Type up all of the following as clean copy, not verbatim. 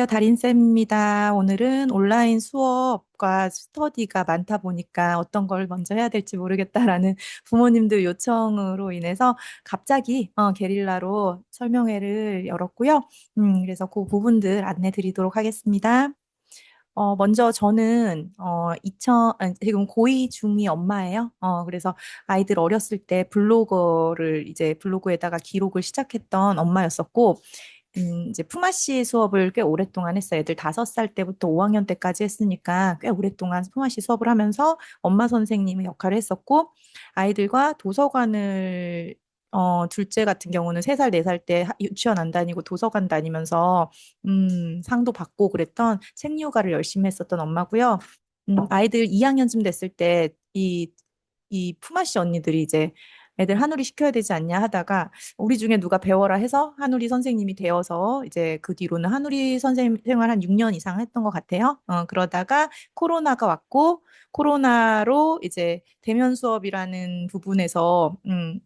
달인쌤입니다. 오늘은 온라인 수업과 스터디가 많다 보니까 어떤 걸 먼저 해야 될지 모르겠다라는 부모님들 요청으로 인해서 갑자기 게릴라로 설명회를 열었고요. 그래서 그 부분들 안내 드리도록 하겠습니다. 먼저 저는 지금 고2 중2 엄마예요. 그래서 아이들 어렸을 때 블로거를 이제 블로그에다가 기록을 시작했던 엄마였었고, 이제 품앗이 수업을 꽤 오랫동안 했어요. 애들 5살 때부터 5학년 때까지 했으니까 꽤 오랫동안 품앗이 수업을 하면서 엄마 선생님의 역할을 했었고, 아이들과 도서관을 둘째 같은 경우는 3살, 4살 때 유치원 안 다니고 도서관 다니면서 상도 받고 그랬던 책류가를 열심히 했었던 엄마고요. 아이들 2학년쯤 됐을 때 이 품앗이 언니들이 이제 애들 한우리 시켜야 되지 않냐 하다가 우리 중에 누가 배워라 해서 한우리 선생님이 되어서 이제 그 뒤로는 한우리 선생님 생활 한 6년 이상 했던 것 같아요. 그러다가 코로나가 왔고 코로나로 이제 대면 수업이라는 부분에서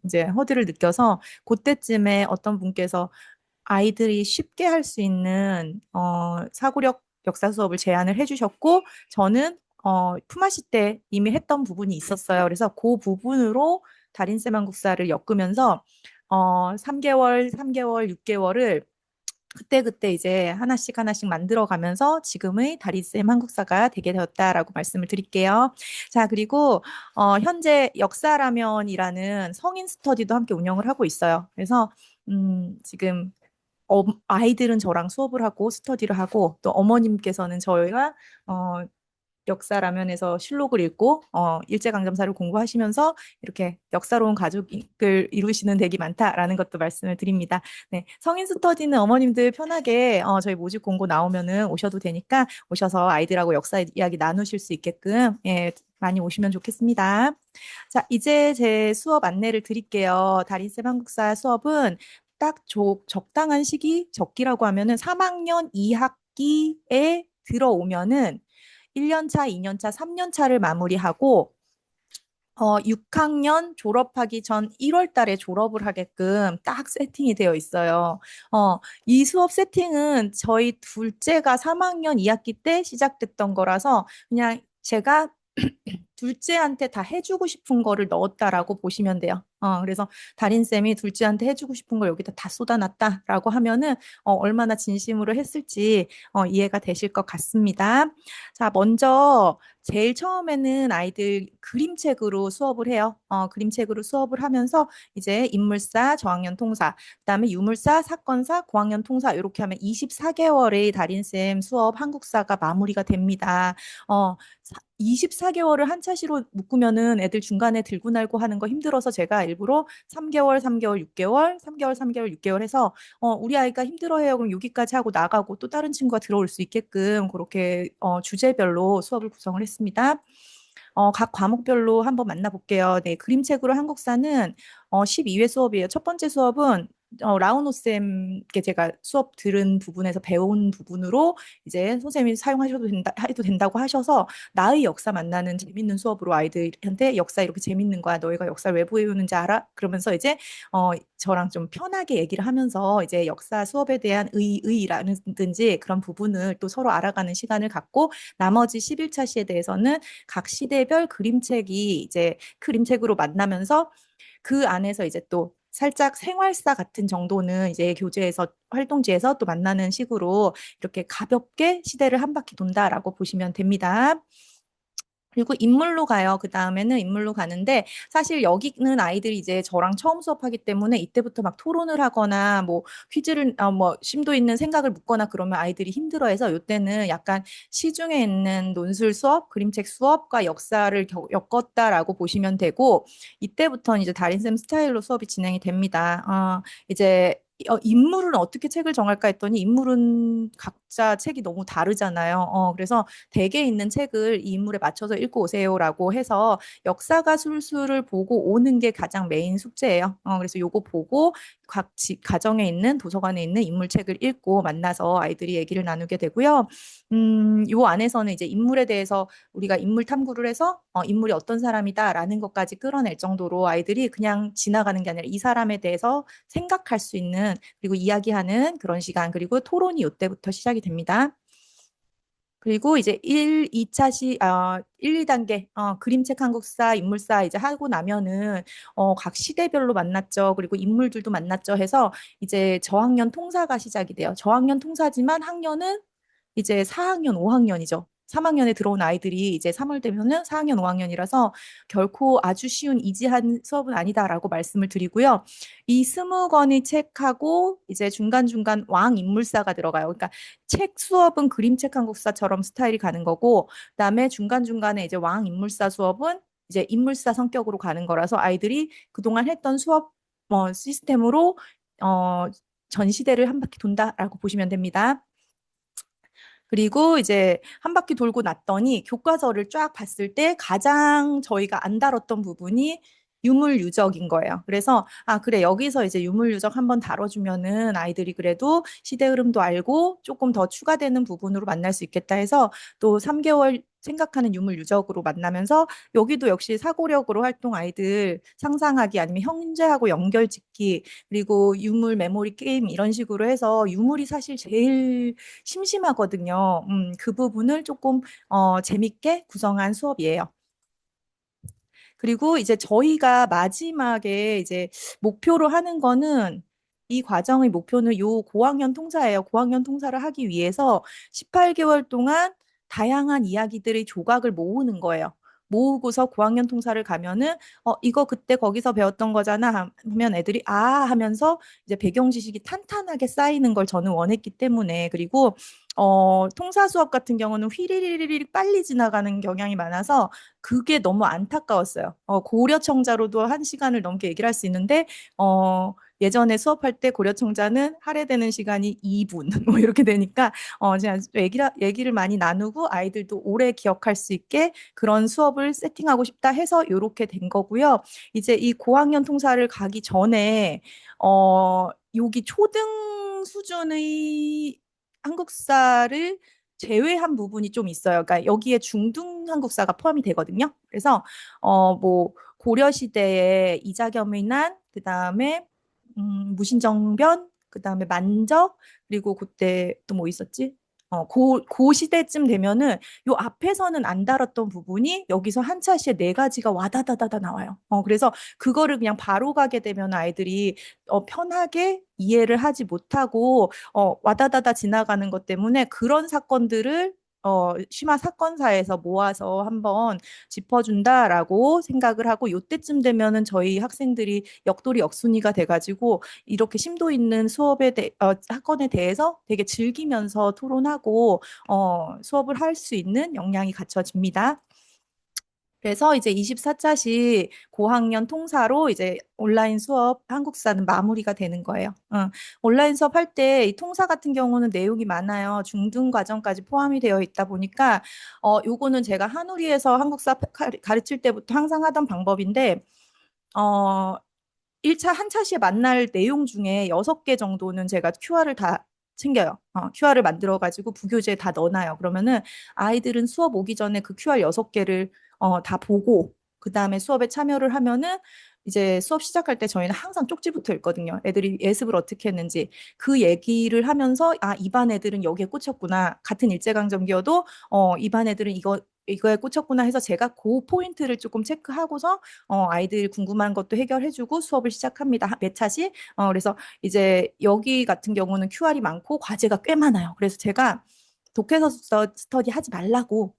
이제 허들을 느껴서 그때쯤에 어떤 분께서 아이들이 쉽게 할 수 있는 사고력 역사 수업을 제안을 해주셨고 저는 품앗이 때 이미 했던 부분이 있었어요. 그래서 그 부분으로 달인쌤 한국사를 엮으면서 3개월, 3개월, 6개월을 그때그때 이제 하나씩 하나씩 만들어 가면서 지금의 다리쌤 한국사가 되게 되었다라고 말씀을 드릴게요. 자, 그리고 현재 역사라면이라는 성인 스터디도 함께 운영을 하고 있어요. 그래서 지금 아이들은 저랑 수업을 하고 스터디를 하고 또 어머님께서는 저희가 어, 역사라면에서 실록을 읽고 일제강점사를 공부하시면서 이렇게 역사로운 가족을 이루시는 댁이 많다라는 것도 말씀을 드립니다. 네, 성인 스터디는 어머님들 편하게 저희 모집 공고 나오면은 오셔도 되니까 오셔서 아이들하고 역사 이야기 나누실 수 있게끔 예, 많이 오시면 좋겠습니다. 자, 이제 제 수업 안내를 드릴게요. 달인쌤 한국사 수업은 딱 적당한 시기, 적기라고 하면은 3학년 2학기에 들어오면은 1년 차, 2년 차, 3년 차를 마무리하고 6학년 졸업하기 전 1월 달에 졸업을 하게끔 딱 세팅이 되어 있어요. 이 수업 세팅은 저희 둘째가 3학년 2학기 때 시작됐던 거라서 그냥 제가 둘째한테 다 해주고 싶은 거를 넣었다라고 보시면 돼요. 그래서 달인쌤이 둘째한테 해주고 싶은 걸 여기다 다 쏟아놨다라고 하면은 얼마나 진심으로 했을지 이해가 되실 것 같습니다. 자, 먼저 제일 처음에는 아이들 그림책으로 수업을 해요. 그림책으로 수업을 하면서 이제 인물사, 저학년 통사, 그다음에 유물사, 사건사, 고학년 통사 이렇게 하면 24개월의 달인쌤 수업 한국사가 마무리가 됩니다. 24개월을 한 차시로 묶으면은 애들 중간에 들고 날고 하는 거 힘들어서 제가 일부러 3개월, 3개월, 6개월, 3개월, 3개월, 6개월 해서 우리 아이가 힘들어해요. 그럼 여기까지 하고 나가고 또 다른 친구가 들어올 수 있게끔 그렇게 주제별로 수업을 구성을 했습니다. 각 과목별로 한번 만나볼게요. 네, 그림책으로 한국사는 12회 수업이에요. 첫 번째 수업은 라우노 쌤께 제가 수업 들은 부분에서 배운 부분으로 이제 선생님이 사용하셔도 된다, 해도 된다고 하셔서 나의 역사 만나는 재밌는 수업으로 아이들한테 역사 이렇게 재밌는 거야. 너희가 역사를 왜 배우는지 알아? 그러면서 이제 저랑 좀 편하게 얘기를 하면서 이제 역사 수업에 대한 의의라든지 그런 부분을 또 서로 알아가는 시간을 갖고 나머지 11차 시에 대해서는 각 시대별 그림책이 이제 그림책으로 만나면서 그 안에서 이제 또 살짝 생활사 같은 정도는 이제 교재에서 활동지에서 또 만나는 식으로 이렇게 가볍게 시대를 한 바퀴 돈다라고 보시면 됩니다. 그리고 인물로 가요. 그 다음에는 인물로 가는데 사실 여기는 아이들이 이제 저랑 처음 수업하기 때문에 이때부터 막 토론을 하거나 뭐 퀴즈를 뭐 심도 있는 생각을 묻거나 그러면 아이들이 힘들어해서 이때는 약간 시중에 있는 논술 수업, 그림책 수업과 역사를 엮었다라고 보시면 되고 이때부터는 이제 달인쌤 스타일로 수업이 진행이 됩니다. 이제 인물은 어떻게 책을 정할까 했더니 인물은 각자 책이 너무 다르잖아요. 그래서 댁에 있는 책을 이 인물에 맞춰서 읽고 오세요라고 해서 역사가 술술을 보고 오는 게 가장 메인 숙제예요. 그래서 요거 보고 각 가정에 있는 도서관에 있는 인물책을 읽고 만나서 아이들이 얘기를 나누게 되고요. 요 안에서는 이제 인물에 대해서 우리가 인물 탐구를 해서 인물이 어떤 사람이다라는 것까지 끌어낼 정도로 아이들이 그냥 지나가는 게 아니라 이 사람에 대해서 생각할 수 있는 그리고 이야기하는 그런 시간 그리고 토론이 이때부터 시작이 됩니다. 그리고 이제 1, 2단계, 그림책 한국사, 인물사 이제 하고 나면은, 각 시대별로 만났죠. 그리고 인물들도 만났죠. 해서 이제 저학년 통사가 시작이 돼요. 저학년 통사지만 학년은 이제 4학년, 5학년이죠. 3학년에 들어온 아이들이 이제 3월 되면은 4학년, 5학년이라서 결코 아주 쉬운 이지한 수업은 아니다라고 말씀을 드리고요. 이 20권의 책하고 이제 중간중간 왕 인물사가 들어가요. 그러니까 책 수업은 그림책 한국사처럼 스타일이 가는 거고, 그다음에 중간중간에 이제 왕 인물사 수업은 이제 인물사 성격으로 가는 거라서 아이들이 그동안 했던 수업 시스템으로 어, 전 시대를 한 바퀴 돈다라고 보시면 됩니다. 그리고 이제 한 바퀴 돌고 났더니 교과서를 쫙 봤을 때 가장 저희가 안 다뤘던 부분이 유물유적인 거예요. 그래서 아 그래 여기서 이제 유물유적 한번 다뤄주면은 아이들이 그래도 시대 흐름도 알고 조금 더 추가되는 부분으로 만날 수 있겠다 해서 또 3개월 생각하는 유물유적으로 만나면서 여기도 역시 사고력으로 활동 아이들 상상하기 아니면 현재하고 연결짓기 그리고 유물 메모리 게임 이런 식으로 해서 유물이 사실 제일 심심하거든요. 그 부분을 조금 재밌게 구성한 수업이에요. 그리고 이제 저희가 마지막에 이제 목표로 하는 거는 이 과정의 목표는 요 고학년 통사예요. 고학년 통사를 하기 위해서 18개월 동안 다양한 이야기들의 조각을 모으는 거예요. 모으고서 고학년 통사를 가면은 이거 그때 거기서 배웠던 거잖아 하면 애들이 아 하면서 이제 배경 지식이 탄탄하게 쌓이는 걸 저는 원했기 때문에 그리고 통사 수업 같은 경우는 휘리리리리 빨리 지나가는 경향이 많아서 그게 너무 안타까웠어요. 고려청자로도 1시간을 넘게 얘기를 할 수 있는데, 예전에 수업할 때 고려청자는 할애되는 시간이 2분, 뭐 이렇게 되니까, 그냥 얘기를 많이 나누고 아이들도 오래 기억할 수 있게 그런 수업을 세팅하고 싶다 해서 이렇게 된 거고요. 이제 이 고학년 통사를 가기 전에, 여기 초등 수준의 한국사를 제외한 부분이 좀 있어요. 그러니까 여기에 중등 한국사가 포함이 되거든요. 그래서 뭐 고려 시대에 이자겸의 난, 그다음에 무신정변, 그다음에 만적, 그리고 그때 또 뭐 있었지? 고 시대쯤 되면은 요 앞에서는 안 다뤘던 부분이 여기서 한 차시에 4가지가 와다다다다 나와요. 그래서 그거를 그냥 바로 가게 되면 아이들이 편하게 이해를 하지 못하고 와다다다 지나가는 것 때문에 그런 사건들을 심화 사건사에서 모아서 한번 짚어준다라고 생각을 하고 요때쯤 되면은 저희 학생들이 역돌이 역순위가 돼가지고 이렇게 심도 있는 사건에 대해서 되게 즐기면서 토론하고 수업을 할 수 있는 역량이 갖춰집니다. 그래서 이제 24차시 고학년 통사로 이제 온라인 수업 한국사는 마무리가 되는 거예요. 온라인 수업 할 때 이 통사 같은 경우는 내용이 많아요. 중등 과정까지 포함이 되어 있다 보니까 요거는 제가 한우리에서 한국사 가르칠 때부터 항상 하던 방법인데 어, 1차 한 차시에 만날 내용 중에 6개 정도는 제가 QR을 다 챙겨요. QR을 만들어 가지고 부교재에 다 넣어놔요. 그러면은 아이들은 수업 오기 전에 그 QR 6개를 다 보고 그다음에 수업에 참여를 하면은 이제 수업 시작할 때 저희는 항상 쪽지부터 읽거든요. 애들이 예습을 어떻게 했는지 그 얘기를 하면서 아, 이 반 애들은 여기에 꽂혔구나. 같은 일제강점기여도 이 반 애들은 이거에 꽂혔구나 해서 제가 그 포인트를 조금 체크하고서 아이들 궁금한 것도 해결해주고 수업을 시작합니다. 몇 차시? 그래서 이제 여기 같은 경우는 QR이 많고 과제가 꽤 많아요. 그래서 제가 독해서 스터디 하지 말라고,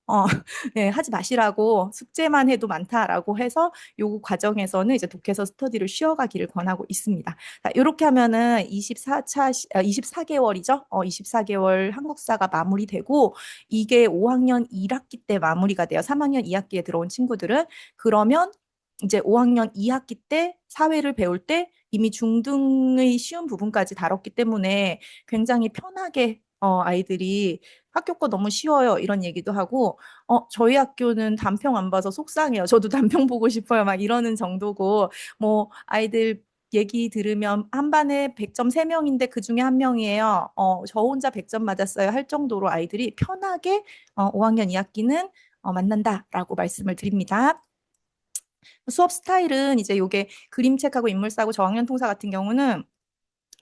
네, 하지 마시라고 숙제만 해도 많다라고 해서 요 과정에서는 이제 독해서 스터디를 쉬어가기를 권하고 있습니다. 자, 이렇게 하면은 24개월이죠. 24개월 한국사가 마무리되고 이게 5학년 1학기 때 마무리가 돼요. 3학년 2학기에 들어온 친구들은 그러면 이제 5학년 2학기 때 사회를 배울 때 이미 중등의 쉬운 부분까지 다뤘기 때문에 굉장히 편하게 아이들이 학교 거 너무 쉬워요. 이런 얘기도 하고, 저희 학교는 단평 안 봐서 속상해요. 저도 단평 보고 싶어요. 막 이러는 정도고, 뭐, 아이들 얘기 들으면 한 반에 100점 3명인데 그 중에 한 명이에요. 저 혼자 100점 맞았어요. 할 정도로 아이들이 편하게 5학년 2학기는 만난다라고 말씀을 드립니다. 수업 스타일은 이제 요게 그림책하고 인물사하고 저학년 통사 같은 경우는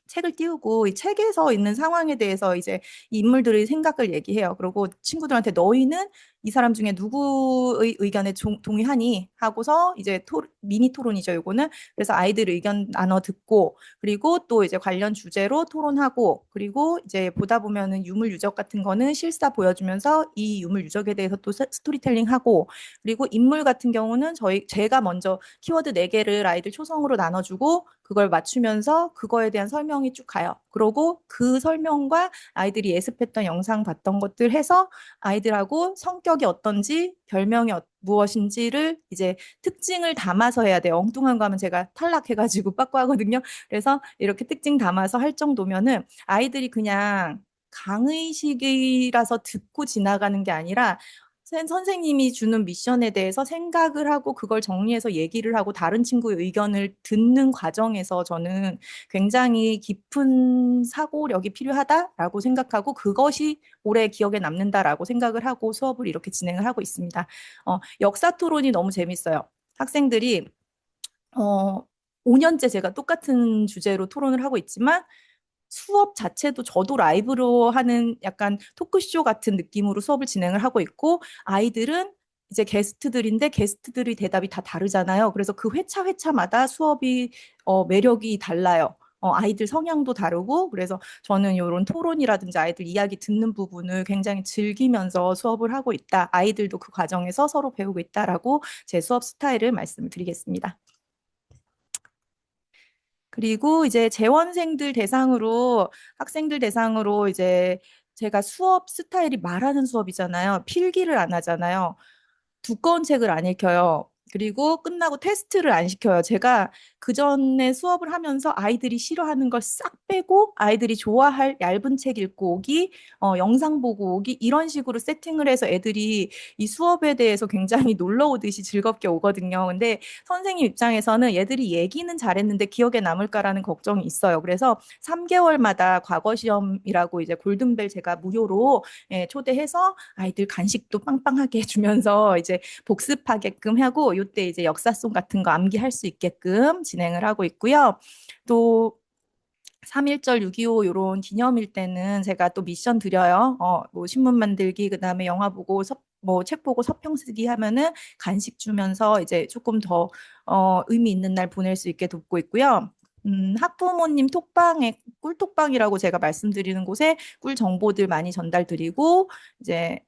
책을 띄우고 이 책에서 있는 상황에 대해서 이제 이 인물들의 생각을 얘기해요. 그리고 친구들한테 너희는 이 사람 중에 누구의 의견에 동의하니? 하고서 이제 미니 토론이죠, 요거는. 그래서 아이들 의견 나눠 듣고, 그리고 또 이제 관련 주제로 토론하고, 그리고 이제 보다 보면은 유물 유적 같은 거는 실사 보여주면서 이 유물 유적에 대해서 또 스토리텔링 하고, 그리고 인물 같은 경우는 제가 먼저 키워드 4개를 아이들 초성으로 나눠주고, 그걸 맞추면서 그거에 대한 설명이 쭉 가요. 그러고 그 설명과 아이들이 예습했던 영상 봤던 것들 해서 아이들하고 성격이 어떤지, 별명이 무엇인지를 이제 특징을 담아서 해야 돼요. 엉뚱한 거 하면 제가 탈락해가지고 빠꾸하거든요. 그래서 이렇게 특징 담아서 할 정도면은 아이들이 그냥 강의식이라서 듣고 지나가는 게 아니라 선생님이 주는 미션에 대해서 생각을 하고 그걸 정리해서 얘기를 하고 다른 친구의 의견을 듣는 과정에서 저는 굉장히 깊은 사고력이 필요하다라고 생각하고 그것이 오래 기억에 남는다라고 생각을 하고 수업을 이렇게 진행을 하고 있습니다. 역사 토론이 너무 재밌어요. 학생들이 5년째 제가 똑같은 주제로 토론을 하고 있지만 수업 자체도 저도 라이브로 하는 약간 토크쇼 같은 느낌으로 수업을 진행을 하고 있고 아이들은 이제 게스트들인데 게스트들의 대답이 다 다르잖아요. 그래서 그 회차마다 수업이 매력이 달라요. 아이들 성향도 다르고 그래서 저는 이런 토론이라든지 아이들 이야기 듣는 부분을 굉장히 즐기면서 수업을 하고 있다. 아이들도 그 과정에서 서로 배우고 있다라고 제 수업 스타일을 말씀을 드리겠습니다. 그리고 이제 재원생들 대상으로 학생들 대상으로 이제 제가 수업 스타일이 말하는 수업이잖아요. 필기를 안 하잖아요. 두꺼운 책을 안 읽혀요. 그리고 끝나고 테스트를 안 시켜요. 제가 그 전에 수업을 하면서 아이들이 싫어하는 걸 싹 빼고 아이들이 좋아할 얇은 책 읽고 오기, 영상 보고 오기 이런 식으로 세팅을 해서 애들이 이 수업에 대해서 굉장히 놀러 오듯이 즐겁게 오거든요. 근데 선생님 입장에서는 얘들이 얘기는 잘했는데 기억에 남을까라는 걱정이 있어요. 그래서 3개월마다 과거 시험이라고 이제 골든벨 제가 무료로 초대해서 아이들 간식도 빵빵하게 해주면서 이제 복습하게끔 하고 이때 이제 역사송 같은 거 암기할 수 있게끔 진행을 하고 있고요. 또 3.1절 6.25 이런 기념일 때는 제가 또 미션 드려요. 뭐 신문 만들기, 그다음에 영화 보고 뭐 책 보고 서평 쓰기 하면은 간식 주면서 이제 조금 더 의미 있는 날 보낼 수 있게 돕고 있고요. 학부모님 톡방에 꿀톡방이라고 제가 말씀드리는 곳에 꿀 정보들 많이 전달드리고 이제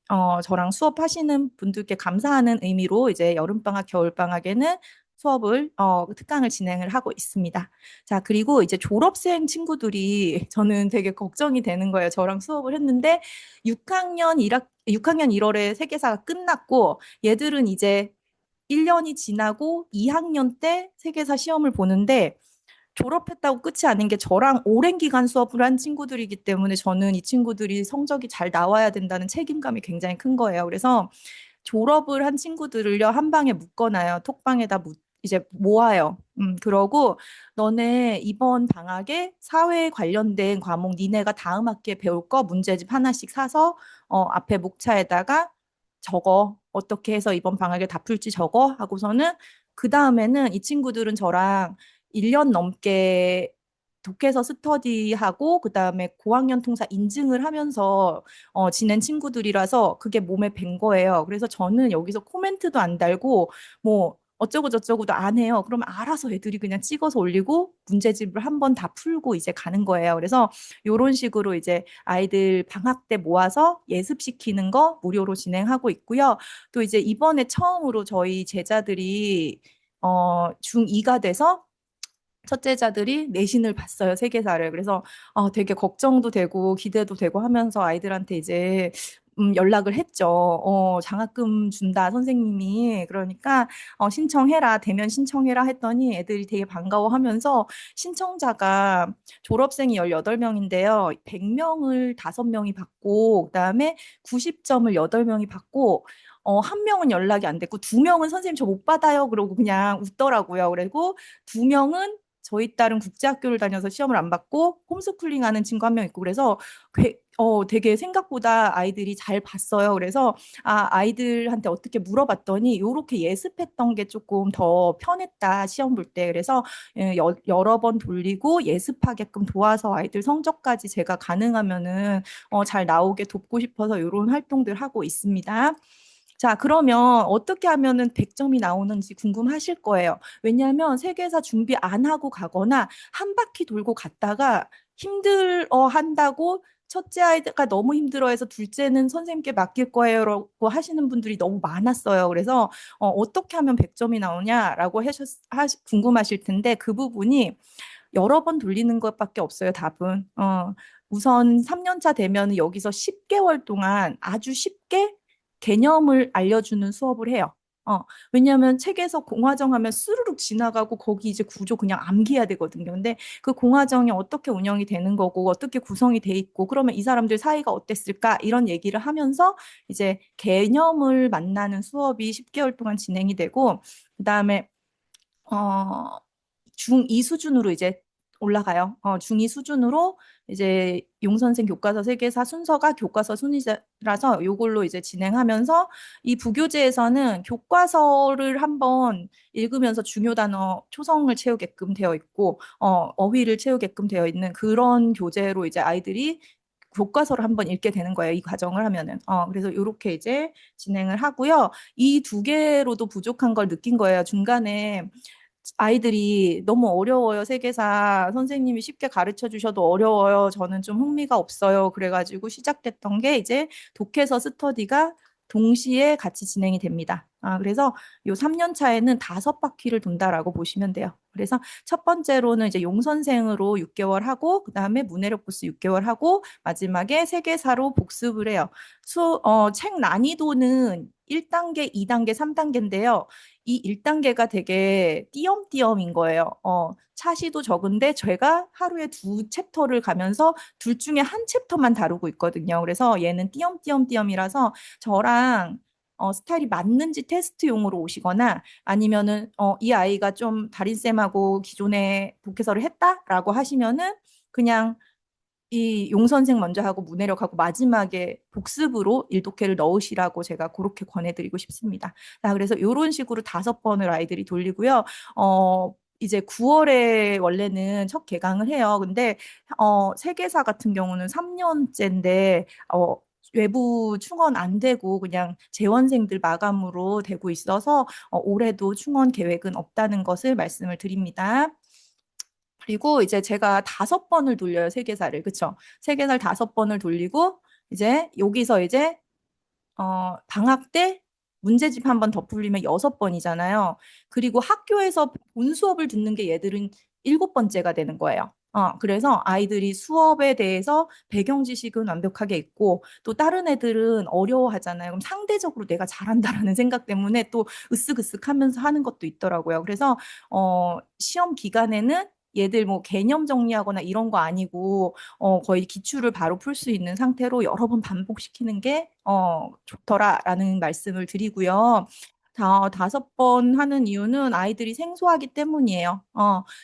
저랑 수업하시는 분들께 감사하는 의미로 이제 여름방학, 겨울방학에는 수업을 특강을 진행을 하고 있습니다. 자, 그리고 이제 졸업생 친구들이 저는 되게 걱정이 되는 거예요. 저랑 수업을 했는데 6학년 1월에 세계사가 끝났고 얘들은 이제 1년이 지나고 2학년 때 세계사 시험을 보는데 졸업했다고 끝이 아닌 게 저랑 오랜 기간 수업을 한 친구들이기 때문에 저는 이 친구들이 성적이 잘 나와야 된다는 책임감이 굉장히 큰 거예요. 그래서 졸업을 한 친구들을요, 한 방에 묶어놔요. 톡방에다 이제 모아요. 그러고 너네 이번 방학에 사회에 관련된 과목 니네가 다음 학기에 배울 거 문제집 하나씩 사서 앞에 목차에다가 적어. 어떻게 해서 이번 방학에 다 풀지 적어. 하고서는 그 다음에는 이 친구들은 저랑 1년 넘게 독해서 스터디하고 그다음에 고학년 통사 인증을 하면서 지낸 친구들이라서 그게 몸에 밴 거예요. 그래서 저는 여기서 코멘트도 안 달고 뭐 어쩌고 저쩌고도 안 해요. 그러면 알아서 애들이 그냥 찍어서 올리고 문제집을 한 번 다 풀고 이제 가는 거예요. 그래서 이런 식으로 이제 아이들 방학 때 모아서 예습시키는 거 무료로 진행하고 있고요. 또 이제 이번에 처음으로 저희 제자들이 중2가 돼서 첫째자들이 내신을 봤어요, 세계사를. 그래서 되게 걱정도 되고 기대도 되고 하면서 아이들한테 이제 연락을 했죠. 장학금 준다, 선생님이. 그러니까 신청해라, 대면 신청해라 했더니 애들이 되게 반가워하면서 신청자가 졸업생이 18명인데요. 100명을 5명이 받고 그다음에 90점을 8명이 받고 한 명은 연락이 안 됐고 두 명은 선생님 저 못 받아요. 그러고 그냥 웃더라고요. 그리고 두 명은 저희 딸은 국제학교를 다녀서 시험을 안 받고 홈스쿨링 하는 친구 한 명 있고 그래서 되게 생각보다 아이들이 잘 봤어요. 그래서 아이들한테 어떻게 물어봤더니 요렇게 예습했던 게 조금 더 편했다, 시험 볼 때. 그래서 여러 번 돌리고 예습하게끔 도와서 아이들 성적까지 제가 가능하면은 잘 나오게 돕고 싶어서 이런 활동들 하고 있습니다. 자, 그러면 어떻게 하면은 100점이 나오는지 궁금하실 거예요. 왜냐하면 세계사 준비 안 하고 가거나 한 바퀴 돌고 갔다가 힘들어 한다고 첫째 아이가 너무 힘들어해서 둘째는 선생님께 맡길 거예요라고 하시는 분들이 너무 많았어요. 그래서 떻게 하면 100점이 나오냐라고 궁금하실 텐데 그 부분이 여러 번 돌리는 것밖에 없어요, 답은. 우선 3년 차 되면 여기서 10개월 동안 아주 쉽게 개념을 알려주는 수업을 해요. 왜냐하면 책에서 공화정 하면 스르륵 지나가고 거기 이제 구조 그냥 암기해야 되거든요. 근데 그 공화정이 어떻게 운영이 되는 거고 어떻게 구성이 돼 있고 그러면 이 사람들 사이가 어땠을까 이런 얘기를 하면서 이제 개념을 만나는 수업이 10개월 동안 진행이 되고 그다음에 어, 중2 수준으로 이제 올라가요. 중2 수준으로 이제 용선생 교과서 세계사 순서가 교과서 순위라서 요걸로 이제 진행하면서 이 부교재에서는 교과서를 한번 읽으면서 중요 단어 초성을 채우게끔 되어 있고 어휘를 채우게끔 되어 있는 그런 교재로 이제 아이들이 교과서를 한번 읽게 되는 거예요. 이 과정을 하면은. 그래서 이렇게 이제 진행을 하고요. 이 두 개로도 부족한 걸 느낀 거예요. 중간에 아이들이 너무 어려워요. 세계사 선생님이 쉽게 가르쳐 주셔도 어려워요. 저는 좀 흥미가 없어요. 그래가지고 시작됐던 게 이제 독해서 스터디가 동시에 같이 진행이 됩니다. 그래서 요 3년 차에는 5바퀴를 돈다라고 보시면 돼요. 그래서 첫 번째로는 이제 용선생으로 6개월 하고, 그 다음에 문해력 코스 6개월 하고, 마지막에 세계사로 복습을 해요. 책 난이도는 1단계, 2단계, 3단계인데요. 이 1단계가 되게 띄엄띄엄인 거예요. 차시도 적은데 제가 하루에 2챕터를 가면서 둘 중에 한 챕터만 다루고 있거든요. 그래서 얘는 띄엄띄엄띄엄이라서 저랑 스타일이 맞는지 테스트용으로 오시거나 아니면은 이 아이가 좀 담임쌤하고 기존에 독해서를 했다라고 하시면은 그냥 이 용선생 먼저 하고 문해력하고 마지막에 복습으로 일독해를 넣으시라고 제가 그렇게 권해드리고 싶습니다. 자, 그래서 이런 식으로 5번을 아이들이 돌리고요. 이제 9월에 원래는 첫 개강을 해요. 근데 세계사 같은 경우는 3년째인데 외부 충원 안 되고 그냥 재원생들 마감으로 되고 있어서 올해도 충원 계획은 없다는 것을 말씀을 드립니다. 그리고 이제 제가 5번을 돌려요, 세계사를. 그쵸? 세계사를 5번을 돌리고, 이제 여기서 이제, 방학 때 문제집 한 번 더 풀리면 6번이잖아요. 그리고 학교에서 본 수업을 듣는 게 얘들은 7번째가 되는 거예요. 그래서 아이들이 수업에 대해서 배경 지식은 완벽하게 있고, 또 다른 애들은 어려워하잖아요. 그럼 상대적으로 내가 잘한다라는 생각 때문에 또 으쓱으쓱 하면서 하는 것도 있더라고요. 그래서, 시험 기간에는 얘들 뭐 개념 정리하거나 이런 거 아니고 거의 기출을 바로 풀 수 있는 상태로 여러 번 반복시키는 게 좋더라라는 말씀을 드리고요. 5번 하는 이유는 아이들이 생소하기 때문이에요.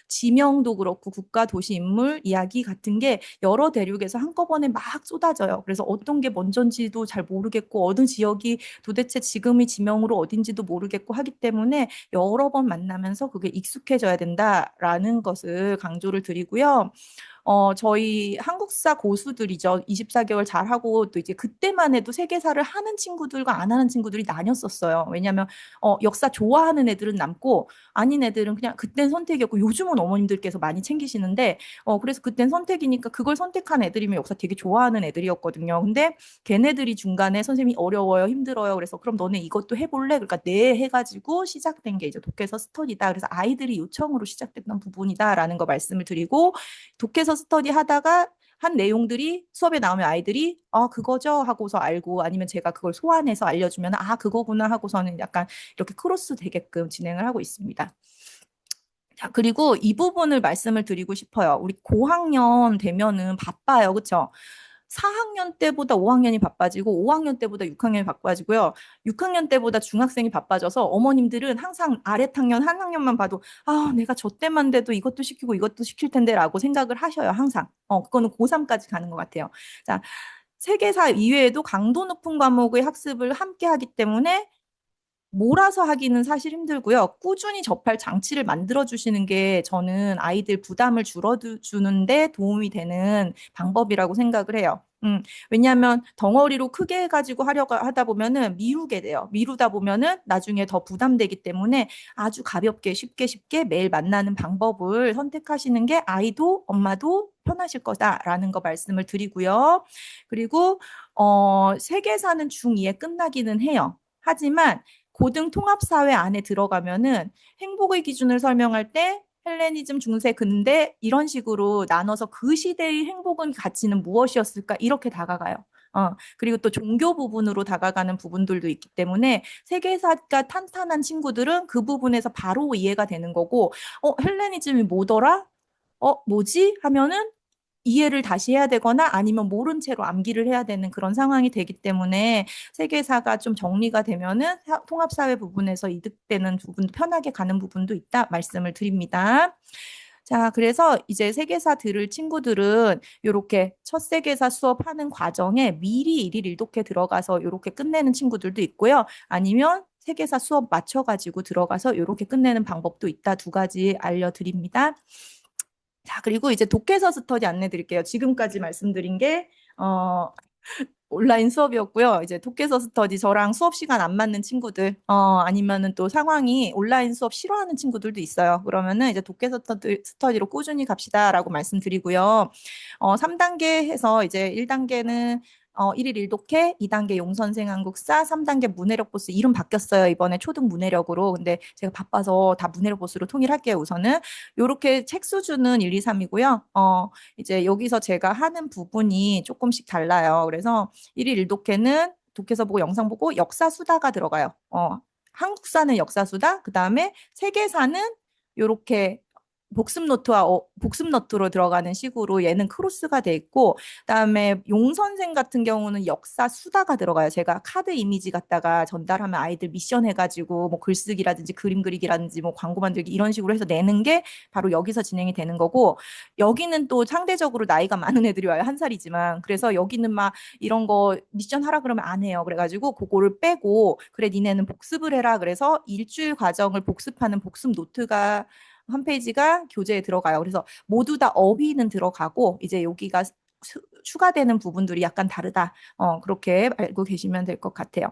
지명도 그렇고 국가, 도시, 인물, 이야기 같은 게 여러 대륙에서 한꺼번에 막 쏟아져요. 그래서 어떤 게 먼저인지도 잘 모르겠고 어느 지역이 도대체 지금의 지명으로 어딘지도 모르겠고 하기 때문에 여러 번 만나면서 그게 익숙해져야 된다라는 것을 강조를 드리고요. 저희 한국사 고수들이죠. 24개월 잘하고 또 이제 그때만 해도 세계사를 하는 친구들과 안 하는 친구들이 나뉘었었어요. 왜냐하면 역사 좋아하는 애들은 남고 아닌 애들은 그냥 그땐 선택이었고 요즘은 어머님들께서 많이 챙기시는데 그래서 그땐 선택이니까 그걸 선택한 애들이면 역사 되게 좋아하는 애들이었거든요. 근데 걔네들이 중간에 선생님이 어려워요, 힘들어요. 그래서 그럼 너네 이것도 해볼래? 그러니까 네 해가지고 시작된 게 이제 독해서 스터디다. 그래서 아이들이 요청으로 시작됐던 부분이다라는 거 말씀을 드리고 독해서 스터디 하다가 한 내용들이 수업에 나오면 아이들이 그거죠 하고서 알고 아니면 제가 그걸 소환해서 알려주면 그거구나 하고서는 약간 이렇게 크로스 되게끔 진행을 하고 있습니다. 자, 그리고 이 부분을 말씀을 드리고 싶어요. 우리 고학년 되면은 바빠요. 그쵸? 4학년 때보다 5학년이 바빠지고 5학년 때보다 6학년이 바빠지고요. 6학년 때보다 중학생이 바빠져서 어머님들은 항상 아래 학년 한 학년만 봐도 아, 내가 저 때만 돼도 이것도 시키고 이것도 시킬 텐데라고 생각을 하셔요. 항상. 그거는 고3까지 가는 것 같아요. 자, 세계사 이외에도 강도 높은 과목의 학습을 함께 하기 때문에 몰아서 하기는 사실 힘들고요. 꾸준히 접할 장치를 만들어 주시는 게 저는 아이들 부담을 줄여주는데 도움이 되는 방법이라고 생각을 해요. 왜냐하면 덩어리로 크게 해가지고 하려고 하다 보면은 미루게 돼요. 미루다 보면은 나중에 더 부담되기 때문에 아주 가볍게 쉽게 매일 만나는 방법을 선택하시는 게 아이도 엄마도 편하실 거다라는 거 말씀을 드리고요. 그리고 세계사는 중2에 끝나기는 해요. 하지만 고등 통합사회 안에 들어가면은 행복의 기준을 설명할 때 헬레니즘, 중세, 근대 이런 식으로 나눠서 그 시대의 행복은 가치는 무엇이었을까 이렇게 다가가요. 그리고 또 종교 부분으로 다가가는 부분들도 있기 때문에 세계사가 탄탄한 친구들은 그 부분에서 바로 이해가 되는 거고, 헬레니즘이 뭐더라? 뭐지? 하면은 이해를 다시 해야 되거나 아니면 모른 채로 암기를 해야 되는 그런 상황이 되기 때문에 세계사가 좀 정리가 되면은 통합사회 부분에서 이득되는 부분도 편하게 가는 부분도 있다 말씀을 드립니다. 자, 그래서 이제 세계사 들을 친구들은 이렇게 첫 세계사 수업하는 과정에 미리 일일 일독해 들어가서 이렇게 끝내는 친구들도 있고요. 아니면 세계사 수업 맞춰가지고 들어가서 이렇게 끝내는 방법도 있다. 두 가지 알려드립니다. 자, 그리고 이제 독해서 스터디 안내 드릴게요. 지금까지 말씀드린 게, 온라인 수업이었고요. 이제 독해서 스터디 저랑 수업 시간 안 맞는 친구들, 아니면은 또 상황이 온라인 수업 싫어하는 친구들도 있어요. 그러면은 이제 독해서 스터디로 꾸준히 갑시다라고 말씀드리고요. 3단계 해서 이제 1단계는 일일 일독해, 2단계 용선생 한국사, 3단계 문해력 보스 이름 바뀌었어요. 이번에 초등 문해력으로. 근데 제가 바빠서 다 문해력 보스로 통일할게요. 우선은 요렇게 책 수준은 1, 2, 3이고요. 이제 여기서 제가 하는 부분이 조금씩 달라요. 그래서 일일 일독해는 독해서 보고 영상 보고 역사 수다가 들어가요. 한국사는 역사 수다, 그다음에 세계사는 요렇게 복습 노트로 들어가는 식으로 얘는 크로스가 돼 있고, 그다음에 용선생 같은 경우는 역사 수다가 들어가요. 제가 카드 이미지 갖다가 전달하면 아이들 미션 해가지고 뭐 글쓰기라든지 그림 그리기라든지 뭐 광고 만들기 이런 식으로 해서 내는 게 바로 여기서 진행이 되는 거고, 여기는 또 상대적으로 나이가 많은 애들이 와요. 한 살이지만. 그래서 여기는 막 이런 거 미션 하라 그러면 안 해요. 그래가지고 그거를 빼고, 그래 니네는 복습을 해라. 그래서 일주일 과정을 복습하는 복습 노트가 한 페이지가 교재에 들어가요. 그래서 모두 다 어휘는 들어가고 이제 여기가 추가되는 부분들이 약간 다르다. 그렇게 알고 계시면 될 것 같아요.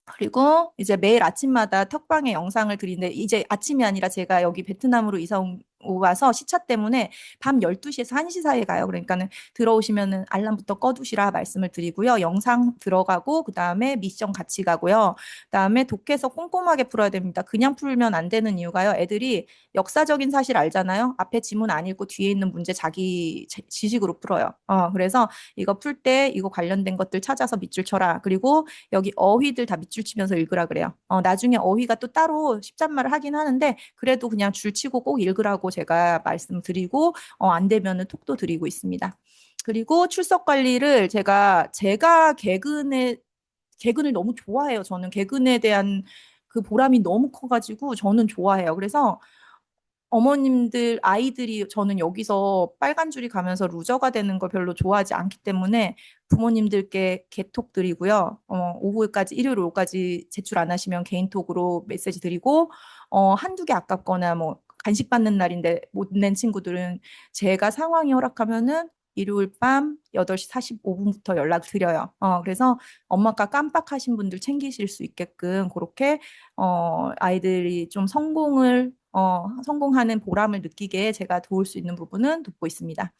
그리고 이제 매일 아침마다 톡방에 영상을 드리는데, 이제 아침이 아니라 제가 여기 베트남으로 이사 와서 시차 때문에 밤 12시에서 1시 사이에 가요. 그러니까는 들어오시면은 알람부터 꺼두시라 말씀을 드리고요. 영상 들어가고 그다음에 미션 같이 가고요. 그다음에 독해서 꼼꼼하게 풀어야 됩니다. 그냥 풀면 안 되는 이유가요. 애들이 역사적인 사실 알잖아요. 앞에 지문 안 읽고 뒤에 있는 문제 자기 지식으로 풀어요. 그래서 이거 풀 때 이거 관련된 것들 찾아서 밑줄 쳐라. 그리고 여기 어휘들 다 밑줄 치면서 읽으라 그래요. 나중에 어휘가 또 따로 십잔말을 하긴 하는데 그래도 그냥 줄 치고 꼭 읽으라고 제가 말씀드리고, 안 되면은 톡도 드리고 있습니다. 그리고 출석 관리를 제가 개근을 너무 좋아해요. 저는 개근에 대한 그 보람이 너무 커가지고 저는 좋아해요. 그래서 어머님들, 아이들이 저는 여기서 빨간 줄이 가면서 루저가 되는 걸 별로 좋아하지 않기 때문에 부모님들께 개톡 드리고요. 오후까지, 일요일 오후까지 제출 안 하시면 개인톡으로 메시지 드리고, 한두 개 아깝거나 뭐 간식 받는 날인데 못 낸 친구들은 제가 상황이 허락하면은 일요일 밤 8시 45분부터 연락 드려요. 그래서 엄마가 깜빡하신 분들 챙기실 수 있게끔 그렇게 아이들이 좀 성공하는 보람을 느끼게 제가 도울 수 있는 부분은 돕고 있습니다.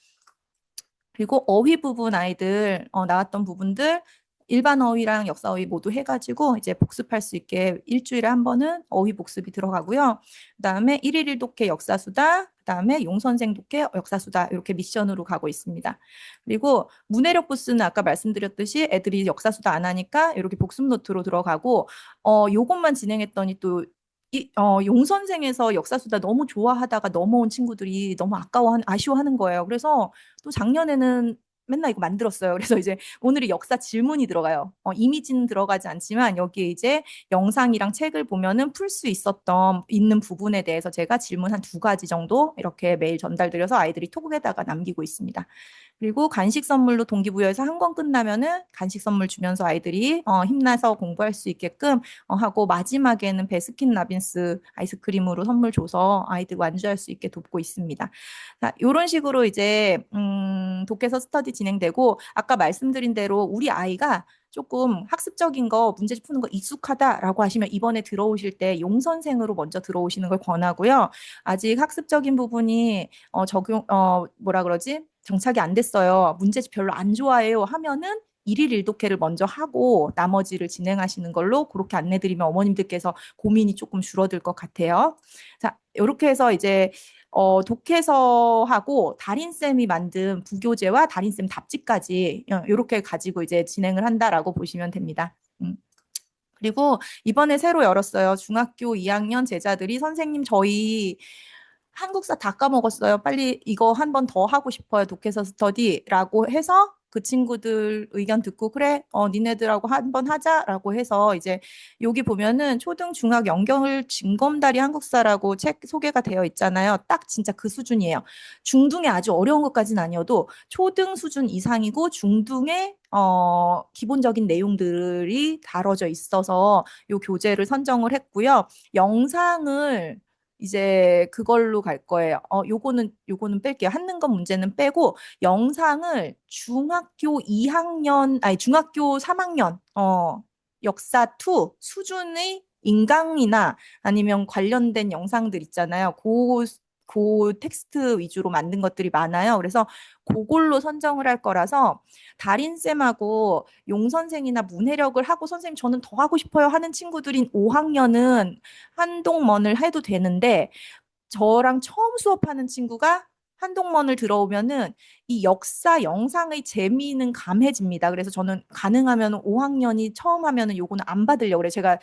그리고 어휘 부분 아이들 나왔던 부분들 일반 어휘랑 역사 어휘 모두 해가지고 이제 복습할 수 있게 일주일에 한 번은 어휘 복습이 들어가고요. 그다음에 일일 일독해 역사수다, 그다음에 용선생 독해 역사수다 이렇게 미션으로 가고 있습니다. 그리고 문해력 부스는 아까 말씀드렸듯이 애들이 역사수다 안 하니까 이렇게 복습 노트로 들어가고, 요것만 진행했더니 또 용선생에서 역사수다 너무 좋아하다가 넘어온 친구들이 너무 아쉬워하는 거예요. 그래서 또 작년에는 맨날 이거 만들었어요. 그래서 이제 오늘이 역사 질문이 들어가요. 이미지는 들어가지 않지만 여기에 이제 영상이랑 책을 보면은 풀 수 있는 부분에 대해서 제가 질문 한 두 가지 정도 이렇게 매일 전달드려서 아이들이 톡에다가 남기고 있습니다. 그리고 간식 선물로 동기부여해서 한 권 끝나면은 간식 선물 주면서 아이들이 힘나서 공부할 수 있게끔 하고 마지막에는 베스킨 라빈스 아이스크림으로 선물 줘서 아이들 완주할 수 있게 돕고 있습니다. 자, 이런 식으로 이제 독해서 스터디 진행되고 아까 말씀드린 대로 우리 아이가 조금 학습적인 거 문제집 푸는 거 익숙하다라고 하시면 이번에 들어오실 때 용선생으로 먼저 들어오시는 걸 권하고요. 아직 학습적인 부분이 뭐라 그러지? 정착이 안 됐어요. 문제집 별로 안 좋아해요 하면은 일일 일독해를 먼저 하고 나머지를 진행하시는 걸로 그렇게 안내드리면 어머님들께서 고민이 조금 줄어들 것 같아요. 자, 이렇게 해서 이제 독해서하고 달인쌤이 만든 부교재와 달인쌤 답지까지 이렇게 가지고 이제 진행을 한다라고 보시면 됩니다. 그리고 이번에 새로 열었어요. 중학교 2학년 제자들이 선생님 저희 한국사 다 까먹었어요. 빨리 이거 한 번 더 하고 싶어요. 독해서 스터디라고 해서 그 친구들 의견 듣고 그래, 니네들하고 한 번 하자라고 해서 이제 여기 보면은 초등, 중학, 연결 징검다리 한국사라고 책 소개가 되어 있잖아요. 딱 진짜 그 수준이에요. 중등에 아주 어려운 것까지는 아니어도 초등 수준 이상이고 중등에 기본적인 내용들이 다뤄져 있어서 요 교재를 선정을 했고요. 영상을 이제 그걸로 갈 거예요. 요거는 뺄게요. 한능검 문제는 빼고 영상을 중학교 2학년, 아니 중학교 3학년 역사 2 수준의 인강이나 아니면 관련된 영상들 있잖아요. 그 텍스트 위주로 만든 것들이 많아요. 그래서 그걸로 선정을 할 거라서 달인쌤하고 용선생이나 문해력을 하고 선생님 저는 더 하고 싶어요 하는 친구들인 5학년은 한동먼을 해도 되는데 저랑 처음 수업하는 친구가 한동먼을 들어오면은 이 역사 영상의 재미는 감해집니다. 그래서 저는 가능하면 5학년이 처음 하면은 요거는 안 받으려고 그래요. 제가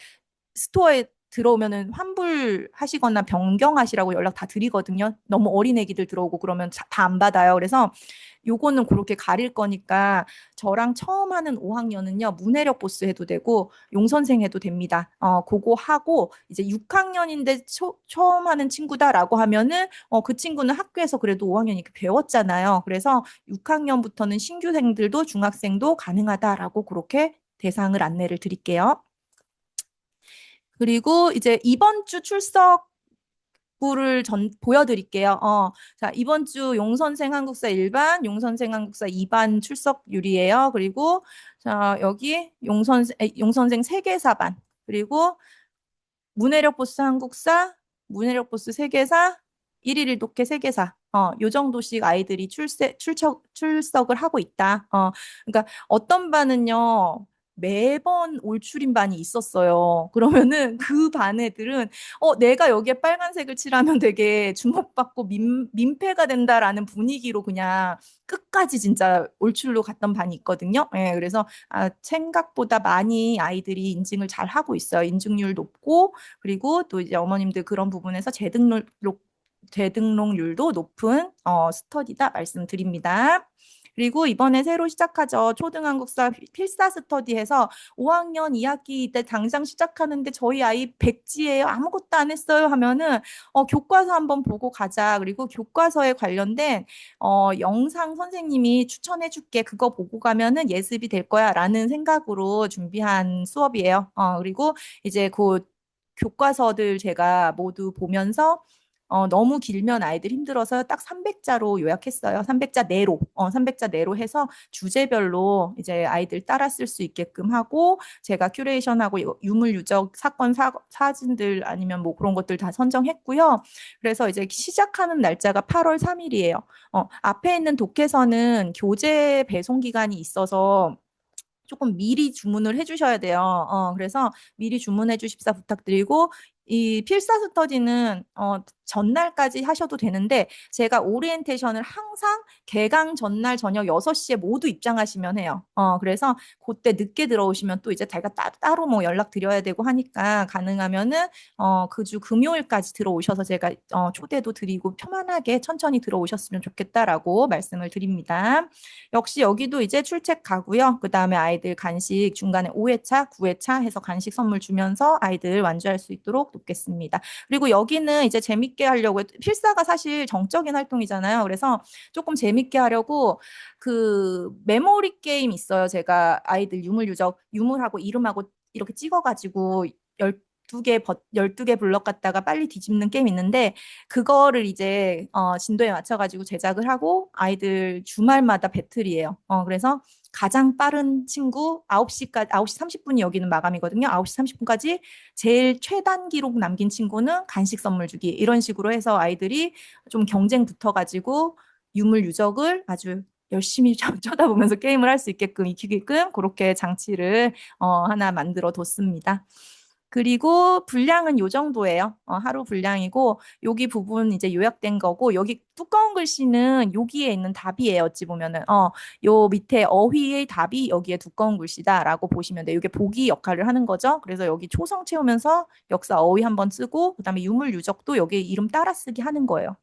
스토어에 들어오면은 환불하시거나 변경하시라고 연락 다 드리거든요. 너무 어린 애기들 들어오고 그러면 다 안 받아요. 그래서 요거는 그렇게 가릴 거니까 저랑 처음 하는 5학년은요. 문해력 보스 해도 되고 용선생 해도 됩니다. 그거 하고 이제 6학년인데 처음 하는 친구다라고 하면은 그 친구는 학교에서 그래도 5학년이 배웠잖아요. 그래서 6학년부터는 신규생들도 중학생도 가능하다라고 그렇게 대상을 안내를 드릴게요. 그리고 이제 이번 주 출석부를 보여드릴게요. 자, 이번 주 용선생 한국사 1반, 용선생 한국사 2반 출석률이에요. 그리고 자, 여기 용선생 세계사반, 그리고 문해력 보스 한국사, 문해력 보스 세계사, 1일 1독해 세계사. 요 정도씩 아이들이 출석을 하고 있다. 그러니까 어떤 반은요, 매번 올출인 반이 있었어요. 그러면은 그 반 애들은, 내가 여기에 빨간색을 칠하면 되게 주목받고 민폐가 된다라는 분위기로 그냥 끝까지 진짜 올출로 갔던 반이 있거든요. 예, 그래서 생각보다 많이 아이들이 인증을 잘 하고 있어요. 인증률 높고, 그리고 또 이제 어머님들 그런 부분에서 재등록률도 높은 스터디다 말씀드립니다. 그리고 이번에 새로 시작하죠. 초등한국사 필사 스터디해서 5학년 2학기 때 당장 시작하는데 저희 아이 백지예요. 아무것도 안 했어요 하면은 교과서 한번 보고 가자. 그리고 교과서에 관련된 영상 선생님이 추천해 줄게. 그거 보고 가면은 예습이 될 거야 라는 생각으로 준비한 수업이에요. 그리고 이제 그 교과서들 제가 모두 보면서 너무 길면 아이들 힘들어서 딱 300자로 요약했어요. 300자 내로, 300자 내로 해서 주제별로 이제 아이들 따라 쓸 수 있게끔 하고 제가 큐레이션하고 유물유적 사진들 아니면 뭐 그런 것들 다 선정했고요. 그래서 이제 시작하는 날짜가 8월 3일이에요. 앞에 있는 독해서는 교재 배송 기간이 있어서 조금 미리 주문을 해주셔야 돼요. 그래서 미리 주문해 주십사 부탁드리고 이 필사 스터디는 전날까지 하셔도 되는데 제가 오리엔테이션을 항상 개강 전날 저녁 6시에 모두 입장하시면 해요. 그래서 그때 늦게 들어오시면 또 이제 제가 따로 뭐 연락 드려야 되고 하니까 가능하면은 그 주 금요일까지 들어오셔서 제가 초대도 드리고 편안하게 천천히 들어오셨으면 좋겠다라고 말씀을 드립니다. 역시 여기도 이제 출첵 가고요. 그다음에 아이들 간식 중간에 5회차, 9회차 해서 간식 선물 주면서 아이들 완주할 수 있도록 돕겠습니다. 그리고 여기는 이제 재밌게 하려고 필사가 사실 정적인 활동이잖아요. 그래서 조금 재밌게 하려고 그 메모리 게임 있어요. 제가 아이들 유물 유적 유물하고 이름하고 이렇게 찍어가지고 12개 블럭 갖다가 빨리 뒤집는 게임 있는데 그거를 이제 진도에 맞춰가지고 제작을 하고 아이들 주말마다 배틀이에요. 그래서 가장 빠른 친구 9시까지 9시 30분이 여기는 마감이거든요. 9시 30분까지 제일 최단 기록 남긴 친구는 간식 선물 주기 이런 식으로 해서 아이들이 좀 경쟁 붙어가지고 유물 유적을 아주 열심히 쳐다보면서 게임을 할 수 있게끔 익히게끔 그렇게 장치를 하나 만들어 뒀습니다. 그리고 분량은 요 정도예요. 하루 분량이고 여기 부분 이제 요약된 거고 여기 두꺼운 글씨는 여기에 있는 답이에요. 어찌 보면은 요 밑에 어휘의 답이 여기에 두꺼운 글씨다라고 보시면 돼요. 이게 보기 역할을 하는 거죠. 그래서 여기 초성 채우면서 역사 어휘 한번 쓰고 그다음에 유물 유적도 여기 이름 따라 쓰기 하는 거예요.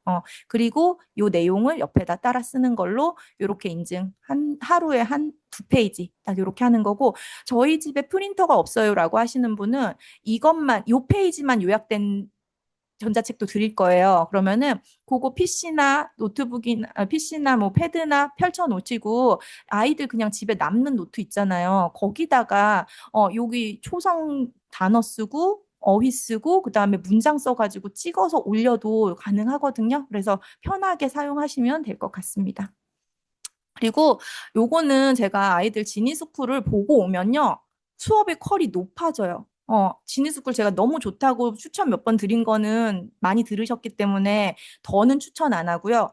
그리고 요 내용을 옆에다 따라 쓰는 걸로 이렇게 인증 하루에 한 2페이지 딱 이렇게 하는 거고 저희 집에 프린터가 없어요라고 하시는 분은 이것만 요 페이지만 요약된 전자책도 드릴 거예요. 그러면은 그거 PC나 노트북이나 PC나 뭐 패드나 펼쳐 놓으시고 아이들 그냥 집에 남는 노트 있잖아요. 거기다가 여기 초성 단어 쓰고 어휘 쓰고 그다음에 문장 써가지고 찍어서 올려도 가능하거든요. 그래서 편하게 사용하시면 될 것 같습니다. 그리고 요거는 제가 아이들 지니스쿨을 보고 오면요. 수업의 퀄이 높아져요. 지니스쿨 제가 너무 좋다고 추천 몇 번 드린 거는 많이 들으셨기 때문에 더는 추천 안 하고요.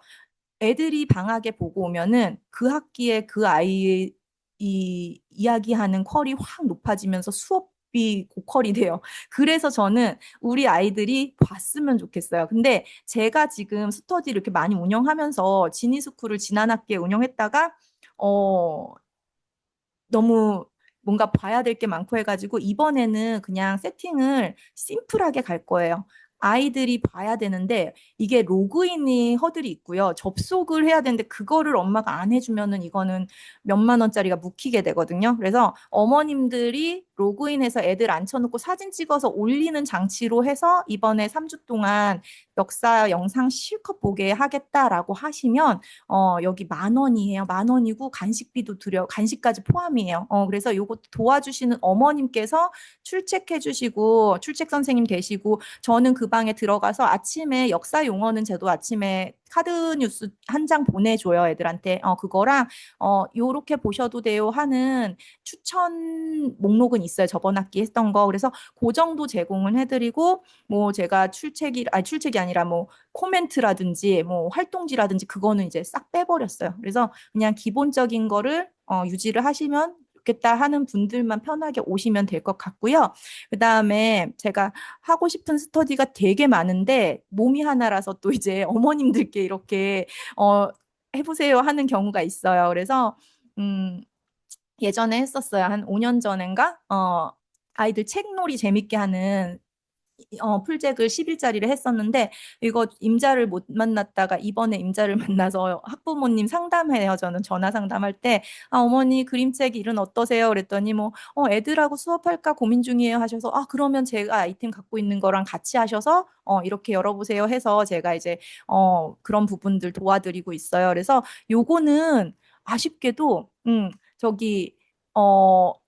애들이 방학에 보고 오면은 그 학기에 그 아이의 이 이야기하는 퀄이 확 높아지면서 수업이 고퀄이 돼요. 그래서 저는 우리 아이들이 봤으면 좋겠어요. 근데 제가 지금 스터디를 이렇게 많이 운영하면서 지니스쿨을 지난 학기에 운영했다가 어 너무 뭔가 봐야 될 게 많고 해가지고 이번에는 그냥 세팅을 심플하게 갈 거예요. 아이들이 봐야 되는데 이게 로그인이 허들이 있고요. 접속을 해야 되는데 그거를 엄마가 안 해주면은 이거는 몇만 원짜리가 묵히게 되거든요. 그래서 어머님들이 로그인해서 애들 앉혀놓고 사진 찍어서 올리는 장치로 해서 이번에 3주 동안 역사 영상 실컷 보게 하겠다라고 하시면 여기 10,000원이에요. 10,000원이고 간식비도 간식까지 포함이에요. 그래서 요거 도와주시는 어머님께서 출첵해 주시고 출첵 선생님 되시고 저는 그 방에 들어가서 아침에 역사 용어는 저도 아침에 카드 뉴스 한 장 보내줘요, 애들한테. 그거랑, 요렇게 보셔도 돼요 하는 추천 목록은 있어요. 저번 학기 했던 거. 그래서 그 정도 제공을 해드리고, 뭐 제가 출첵이 아니라 뭐 코멘트라든지 뭐 활동지라든지 그거는 이제 싹 빼버렸어요. 그래서 그냥 기본적인 거를 유지를 하시면 좋겠다 하는 분들만 편하게 오시면 될 것 같고요. 그 다음에 제가 하고 싶은 스터디가 되게 많은데 몸이 하나라서 또 이제 어머님들께 이렇게 해보세요 하는 경우가 있어요. 그래서 음, 예전에 했었어요. 한 5년 전인가? 아이들 책놀이 재밌게 하는 풀잭을 10일짜리를 했었는데 이거 임자를 못 만났다가 이번에 임자를 만나서 학부모님 상담해요. 저는 전화 상담할 때 어머니 그림책 일은 어떠세요? 그랬더니 뭐 애들하고 수업할까 고민 중이에요 하셔서 그러면 제가 아이템 갖고 있는 거랑 같이 하셔서 이렇게 열어보세요 해서 제가 이제 그런 부분들 도와드리고 있어요. 그래서 요거는 아쉽게도 저기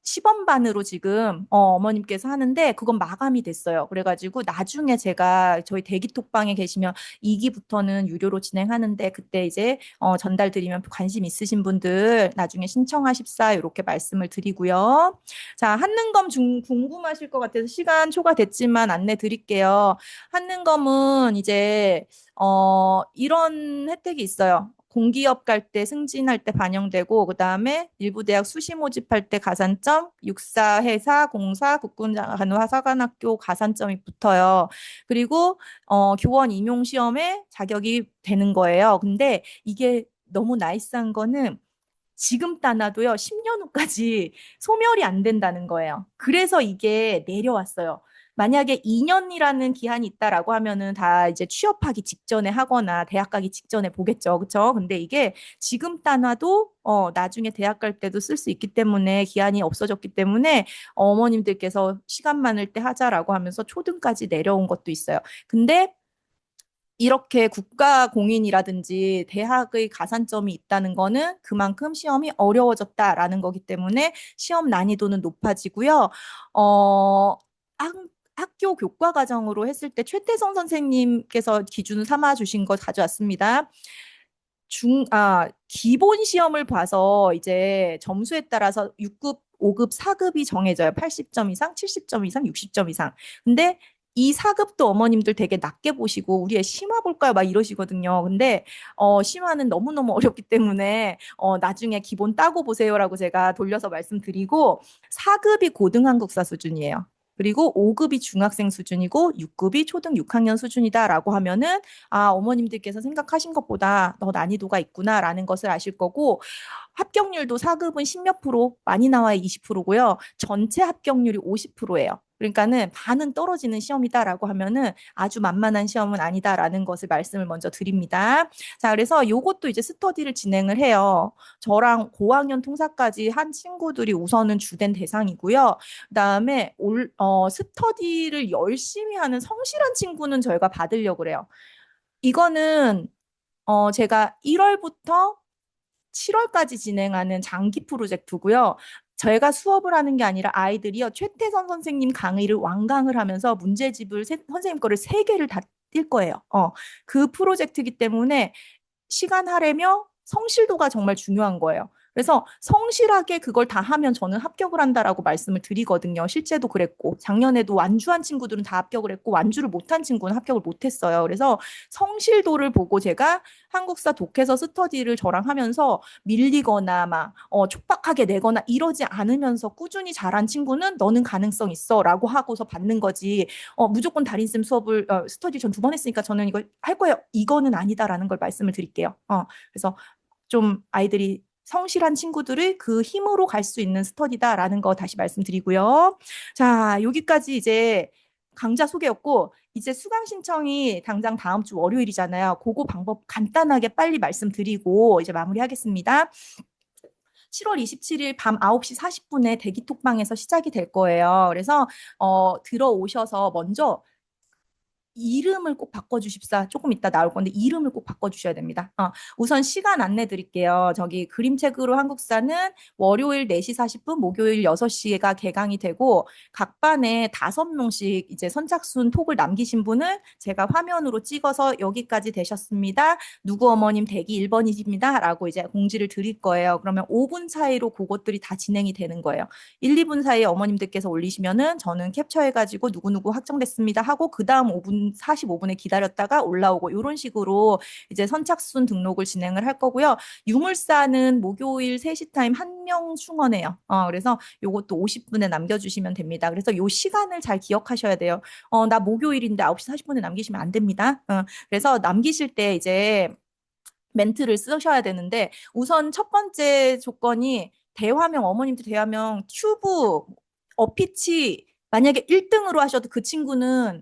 시범반으로 지금 어머님께서 하는데 그건 마감이 됐어요. 그래가지고 나중에 제가 저희 대기톡방에 계시면 2기부터는 유료로 진행하는데 그때 이제 전달 드리면 관심 있으신 분들 나중에 신청하십사 이렇게 말씀을 드리고요. 자, 한능검 궁금하실 것 같아서 시간 초과됐지만 안내 드릴게요. 한능검은 이제 이런 혜택이 있어요. 공기업 갈 때 승진할 때 반영되고 그다음에 일부 대학 수시 모집할 때 가산점, 육사, 해사, 공사, 국군간호사관학교 가산점이 붙어요. 그리고 교원 임용 시험에 자격이 되는 거예요. 근데 이게 너무 나이스한 거는 지금 따놔도요, 10년 후까지 소멸이 안 된다는 거예요. 그래서 이게 내려왔어요. 만약에 2년이라는 기한이 있다라고 하면은 다 이제 취업하기 직전에 하거나 대학 가기 직전에 보겠죠. 그렇죠? 근데 이게 지금 따놔도 나중에 대학 갈 때도 쓸 수 있기 때문에 기한이 없어졌기 때문에 어머님들께서 시간 많을 때 하자라고 하면서 초등까지 내려온 것도 있어요. 근데 이렇게 국가 공인이라든지 대학의 가산점이 있다는 거는 그만큼 시험이 어려워졌다라는 거기 때문에 시험 난이도는 높아지고요. 어, 학, 학교 교과 과정으로 했을 때 최태성 선생님께서 기준 삼아 주신 거 가져왔습니다. 기본 시험을 봐서 이제 점수에 따라서 6급, 5급, 4급이 정해져요. 80점 이상, 70점 이상, 60점 이상. 근데 이 4급도 어머님들 되게 낮게 보시고 우리 애 심화 볼까요? 막 이러시거든요. 근데 심화는 너무너무 어렵기 때문에 나중에 기본 따고 보세요라고 제가 돌려서 말씀드리고 4급이 고등한국사 수준이에요. 그리고 5급이 중학생 수준이고 6급이 초등 6학년 수준이다라고 하면은 어머님들께서 생각하신 것보다 더 난이도가 있구나라는 것을 아실 거고 합격률도 4급은 10몇 프로, 많이 나와야 20%고요. 전체 합격률이 50%예요. 그러니까는 반은 떨어지는 시험이다라고 하면은 아주 만만한 시험은 아니다라는 것을 말씀을 먼저 드립니다. 자, 그래서 요것도 이제 스터디를 진행을 해요. 저랑 고학년 통사까지 한 친구들이 우선은 주된 대상이고요. 그다음에 스터디를 열심히 하는 성실한 친구는 저희가 받으려고 그래요. 이거는 제가 1월부터 7월까지 진행하는 장기 프로젝트고요. 저희가 수업을 하는 게 아니라 아이들이요. 최태선 선생님 강의를 완강을 하면서 문제집을 선생님 거를 3개를 다 뛸 거예요. 그 프로젝트이기 때문에 시간 할애며 성실도가 정말 중요한 거예요. 그래서 성실하게 그걸 다 하면 저는 합격을 한다라고 말씀을 드리거든요. 실제도 그랬고 작년에도 완주한 친구들은 다 합격을 했고 완주를 못한 친구는 합격을 못했어요. 그래서 성실도를 보고 제가 한국사 독해서 스터디를 저랑 하면서 밀리거나 막 촉박하게 내거나 이러지 않으면서 꾸준히 잘한 친구는 너는 가능성 있어라고 하고서 받는 거지. 무조건 달인쌤 수업을 스터디 전 2번 했으니까 저는 이거 할 거예요. 이거는 아니다라는 걸 말씀을 드릴게요. 그래서 좀 아이들이 성실한 친구들을 그 힘으로 갈 수 있는 스터디다라는 거 다시 말씀드리고요. 자, 여기까지 이제 강좌 소개였고 이제 수강 신청이 당장 다음 주 월요일이잖아요. 그거 방법 간단하게 빨리 말씀드리고 이제 마무리하겠습니다. 7월 27일 밤 9시 40분에 대기톡방에서 시작이 될 거예요. 그래서 들어오셔서 먼저 이름을 꼭 바꿔주십사. 조금 이따 나올 건데 이름을 꼭 바꿔주셔야 됩니다. 우선 시간 안내 드릴게요. 저기 그림책으로 한국사는 월요일 4시 40분, 목요일 6시가 개강이 되고 각 반에 5명씩 이제 선착순 톡을 남기신 분은 제가 화면으로 찍어서 여기까지 되셨습니다. 누구 어머님 대기 1번이십니다. 라고 이제 공지를 드릴 거예요. 그러면 5분 사이로 그것들이 다 진행이 되는 거예요. 1, 2분 사이에 어머님들께서 올리시면은 저는 캡처해가지고 누구누구 확정됐습니다 하고 그 다음 5분 45분에 기다렸다가 올라오고 이런 식으로 이제 선착순 등록을 진행을 할 거고요. 유물사는 목요일 3시 타임 1명 충원해요. 그래서 요것도 50분에 남겨주시면 됩니다. 그래서 요 시간을 잘 기억하셔야 돼요. 나 목요일인데 9시 40분에 남기시면 안 됩니다. 그래서 남기실 때 이제 멘트를 쓰셔야 되는데 우선 첫 번째 조건이 대화명 어머님들 대화명 튜브 어피치 만약에 1등으로 하셔도 그 친구는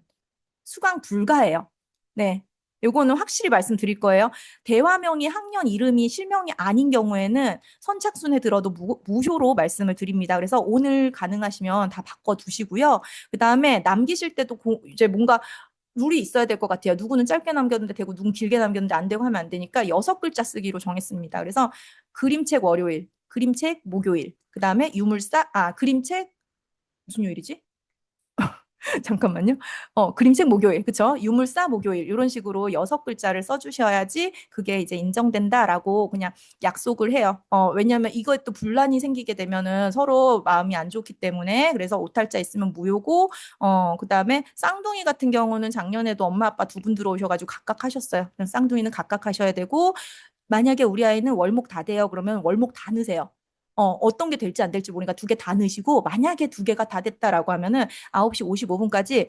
수강 불가해요. 네. 요거는 확실히 말씀드릴 거예요. 대화명이 학년 이름이 실명이 아닌 경우에는 선착순에 들어도 무효로 말씀을 드립니다. 그래서 오늘 가능하시면 다 바꿔두시고요. 그 다음에 남기실 때도 이제 뭔가 룰이 있어야 될 것 같아요. 누구는 짧게 남겼는데 되고 누구는 길게 남겼는데 안 되고 하면 안 되니까 6글자 쓰기로 정했습니다. 그래서 그림책 월요일, 그림책 목요일, 그 다음에 그림책 무슨 요일이지? 잠깐만요. 그림책 목요일, 그쵸? 유물사 목요일, 이런 식으로 6글자를 써주셔야지 그게 이제 인정된다라고 그냥 약속을 해요. 왜냐하면 이거에 또 분란이 생기게 되면은 서로 마음이 안 좋기 때문에 그래서 오탈자 있으면 무효고, 그 다음에 쌍둥이 같은 경우는 작년에도 엄마 아빠 2분 들어오셔가지고 각각 하셨어요. 쌍둥이는 각각 하셔야 되고, 만약에 우리 아이는 월목 다 돼요. 그러면 월목 다 넣으세요. 어떤 게 될지 안 될지 모르니까 두 개 다 넣으시고 만약에 두 개가 다 됐다라고 하면은 9시 55분까지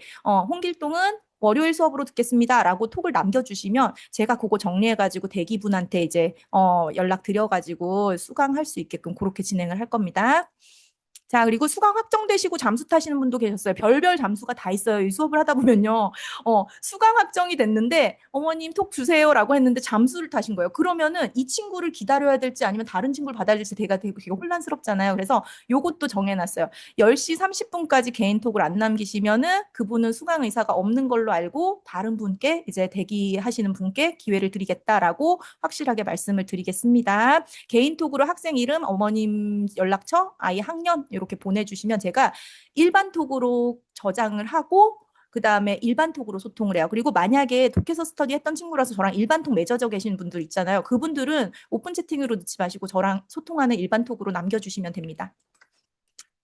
홍길동은 월요일 수업으로 듣겠습니다라고 톡을 남겨주시면 제가 그거 정리해가지고 대기분한테 이제 연락 드려가지고 수강할 수 있게끔 그렇게 진행을 할 겁니다. 자, 그리고 수강 확정되시고 잠수 타시는 분도 계셨어요. 별별 잠수가 다 있어요. 이 수업을 하다 보면요. 수강 확정이 됐는데 어머님 톡 주세요라고 했는데 잠수를 타신 거예요. 그러면은 이 친구를 기다려야 될지 아니면 다른 친구를 받아야 될지 되게 혼란스럽잖아요. 그래서 요것도 정해놨어요. 10시 30분까지 개인톡을 안 남기시면은 그분은 수강 의사가 없는 걸로 알고 다른 분께 이제 대기하시는 분께 기회를 드리겠다라고 확실하게 말씀을 드리겠습니다. 개인톡으로 학생 이름, 어머님 연락처, 아이 학년 이렇게 보내주시면 제가 일반 톡으로 저장을 하고 그 다음에 일반 톡으로 소통을 해요. 그리고 만약에 독해서 스터디 했던 친구라서 저랑 일반 톡 맺어져 계신 분들 있잖아요. 그분들은 오픈 채팅으로 넣지 마시고 저랑 소통하는 일반 톡으로 남겨주시면 됩니다.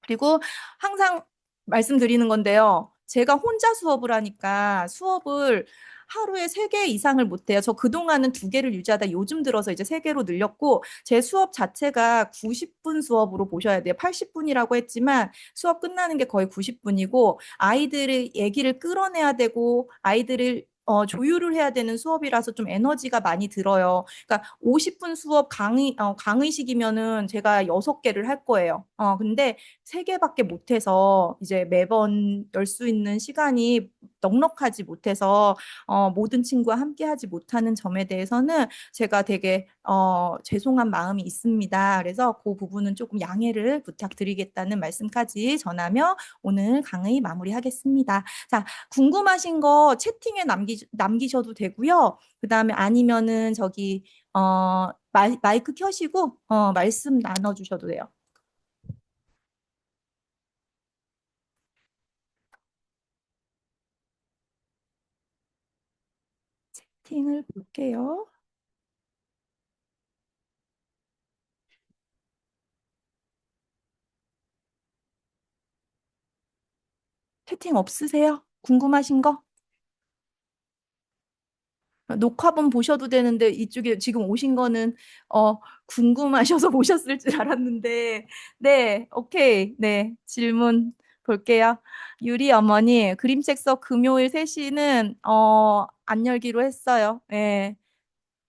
그리고 항상 말씀드리는 건데요. 제가 혼자 수업을 하니까 수업을 하루에 3개 이상을 못해요. 저 그동안은 2개를 유지하다 요즘 들어서 이제 3개로 늘렸고 제 수업 자체가 90분 수업으로 보셔야 돼요. 80분이라고 했지만 수업 끝나는 게 거의 90분이고 아이들의 얘기를 끌어내야 되고 아이들을 조율을 해야 되는 수업이라서 좀 에너지가 많이 들어요. 그러니까 50분 수업 강의식이면은 제가 6개를 할 거예요. 근데 3개밖에 못해서 이제 매번 열 수 있는 시간이 넉넉하지 못해서 모든 친구와 함께 하지 못하는 점에 대해서는 제가 되게 죄송한 마음이 있습니다. 그래서 그 부분은 조금 양해를 부탁드리겠다는 말씀까지 전하며 오늘 강의 마무리하겠습니다. 자, 궁금하신 거 채팅에 남기셔도 되고요. 그 다음에 아니면은 저기 마이크 켜시고 말씀 나눠주셔도 돼요. 채팅을 볼게요. 채팅 없으세요? 궁금하신 거? 녹화본 보셔도 되는데 이쪽에 지금 오신 거는 궁금하셔서 오셨을 줄 알았는데 네, 오케이. 네, 질문 볼게요. 유리 어머니, 그림책 서 금요일 3시는 안 열기로 했어요. 예.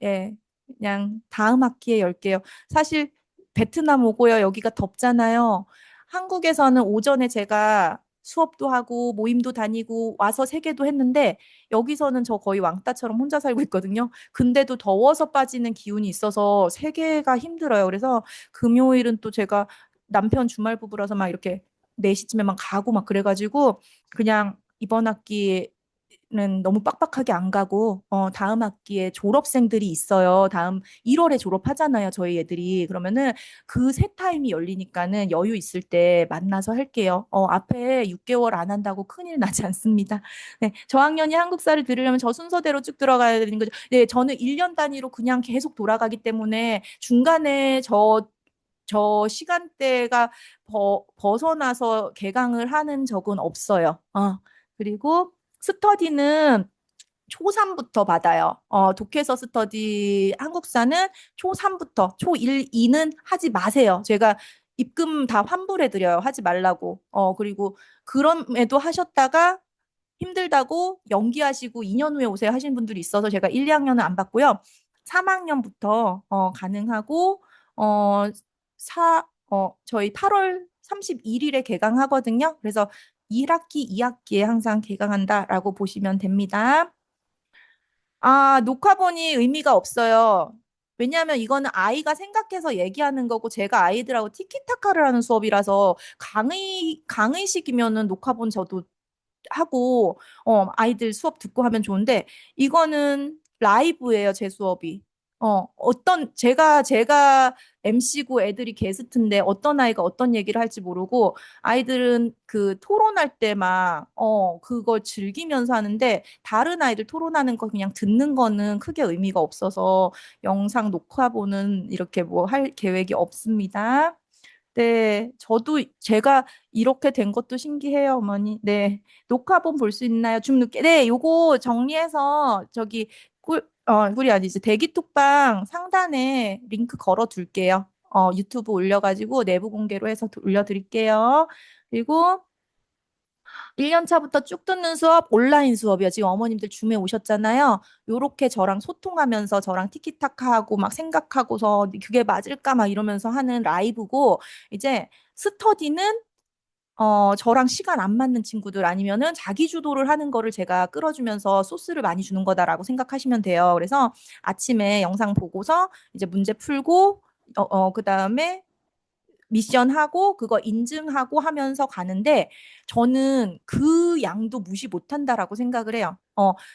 예, 그냥 다음 학기에 열게요. 사실 베트남 오고요. 여기가 덥잖아요. 한국에서는 오전에 제가 수업도 하고 모임도 다니고 와서 세계도 했는데 여기서는 저 거의 왕따처럼 혼자 살고 있거든요. 근데도 더워서 빠지는 기운이 있어서 세계가 힘들어요. 그래서 금요일은 또 제가 남편 주말 부부라서 막 이렇게 4시쯤에만 가고 막 그래가지고 그냥 이번 학기에 는 너무 빡빡하게 안 가고 다음 학기에 졸업생들이 있어요. 다음 1월에 졸업하잖아요. 저희 애들이. 그러면은 그 새 타임이 열리니까는 여유 있을 때 만나서 할게요. 앞에 6개월 안 한다고 큰일 나지 않습니다. 네, 저학년이 한국사를 들으려면 저 순서대로 쭉 들어가야 되는 거죠. 네, 저는 1년 단위로 그냥 계속 돌아가기 때문에 중간에 저 시간대가 벗어나서 개강을 하는 적은 없어요. 그리고 스터디는 초3부터 받아요. 독해서 스터디 한국사는 초3부터 초1, 2는 하지 마세요. 제가 입금 다 환불해 드려요. 하지 말라고. 그리고 그럼에도 하셨다가 힘들다고 연기하시고 2년 후에 오세요 하신 분들이 있어서 제가 1, 2학년은 안 받고요. 3학년부터 가능하고 어, 저희 8월 31일에 개강하거든요. 그래서 1학기, 2학기에 항상 개강한다라고 보시면 됩니다. 녹화본이 의미가 없어요. 왜냐하면 이거는 아이가 생각해서 얘기하는 거고 제가 아이들하고 티키타카를 하는 수업이라서 강의식이면은 녹화본 저도 하고 아이들 수업 듣고 하면 좋은데 이거는 라이브예요, 제 수업이. 제가 MC고 애들이 게스트인데 어떤 아이가 어떤 얘기를 할지 모르고 아이들은 그 토론할 때 막 그걸 즐기면서 하는데 다른 아이들 토론하는 거 그냥 듣는 거는 크게 의미가 없어서 영상 녹화보는 이렇게 뭐 할 계획이 없습니다. 네, 저도 제가 이렇게 된 것도 신기해요, 어머니. 네, 녹화본 볼 수 있나요? 좀 늦게. 네, 요거 정리해서 저기 우리 아니지. 대기톡방 상단에 링크 걸어 둘게요. 유튜브 올려가지고 내부 공개로 해서 올려드릴게요. 그리고 1년 차부터 쭉 듣는 수업 온라인 수업이요. 지금 어머님들 줌에 오셨잖아요. 요렇게 저랑 소통하면서 저랑 티키타카하고 막 생각하고서 그게 맞을까 막 이러면서 하는 라이브고 이제 스터디는 저랑 시간 안 맞는 친구들 아니면은 자기 주도를 하는 거를 제가 끌어주면서 소스를 많이 주는 거다라고 생각하시면 돼요. 그래서 아침에 영상 보고서 이제 문제 풀고 그다음에 미션하고 그거 인증하고 하면서 가는데 저는 그 양도 무시 못한다라고 생각을 해요.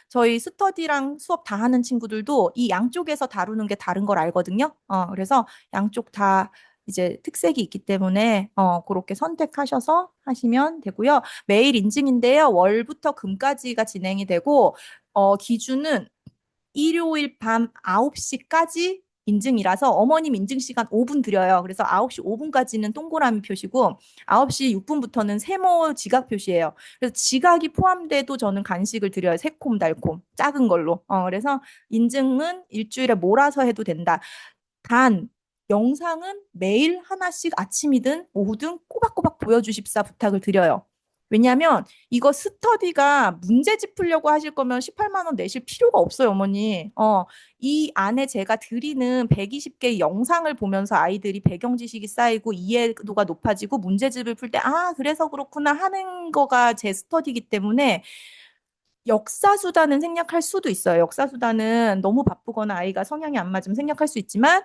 저희 스터디랑 수업 다 하는 친구들도 이 양쪽에서 다루는 게 다른 걸 알거든요. 그래서 양쪽 다 이제 특색이 있기 때문에 그렇게 선택하셔서 하시면 되고요. 매일 인증인데요. 월부터 금까지가 진행이 되고 기준은 일요일 밤 9시까지 인증이라서 어머님 인증 시간 5분 드려요. 그래서 9시 5분까지는 동그라미 표시고 9시 6분부터는 세모 지각 표시예요. 그래서 지각이 포함돼도 저는 간식을 드려요. 새콤달콤 작은 걸로. 그래서 인증은 일주일에 몰아서 해도 된다. 단 영상은 매일 하나씩 아침이든 오후든 꼬박꼬박 보여주십사 부탁을 드려요. 왜냐하면 이거 스터디가 문제집 풀려고 하실 거면 18만 원 내실 필요가 없어요, 어머니. 이 안에 제가 드리는 120개의 영상을 보면서 아이들이 배경 지식이 쌓이고 이해도가 높아지고 문제집을 풀 때, 그래서 그렇구나 하는 거가 제 스터디이기 때문에 역사수단은 생략할 수도 있어요. 역사수단은 너무 바쁘거나 아이가 성향이 안 맞으면 생략할 수 있지만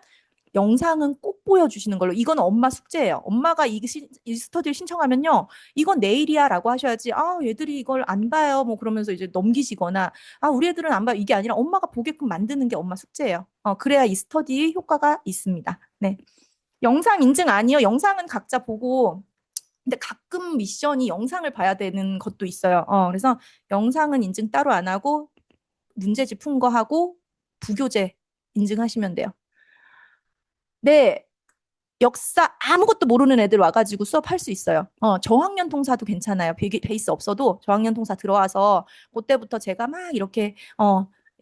영상은 꼭 보여주시는 걸로. 이건 엄마 숙제예요. 엄마가 이 스터디를 신청하면요. 이건 내일이야 라고 하셔야지. 얘들이 이걸 안 봐요. 뭐 그러면서 이제 넘기시거나 우리 애들은 안 봐요. 이게 아니라 엄마가 보게끔 만드는 게 엄마 숙제예요. 그래야 이 스터디 효과가 있습니다. 네. 영상 인증 아니요. 영상은 각자 보고 근데 가끔 미션이 영상을 봐야 되는 것도 있어요. 그래서 영상은 인증 따로 안 하고 문제집 푼 거 하고 부교재 인증하시면 돼요. 네, 역사 아무것도 모르는 애들 와가지고 수업할 수 있어요. 저학년 통사도 괜찮아요. 베이스 없어도 저학년 통사 들어와서 그때부터 제가 막 이렇게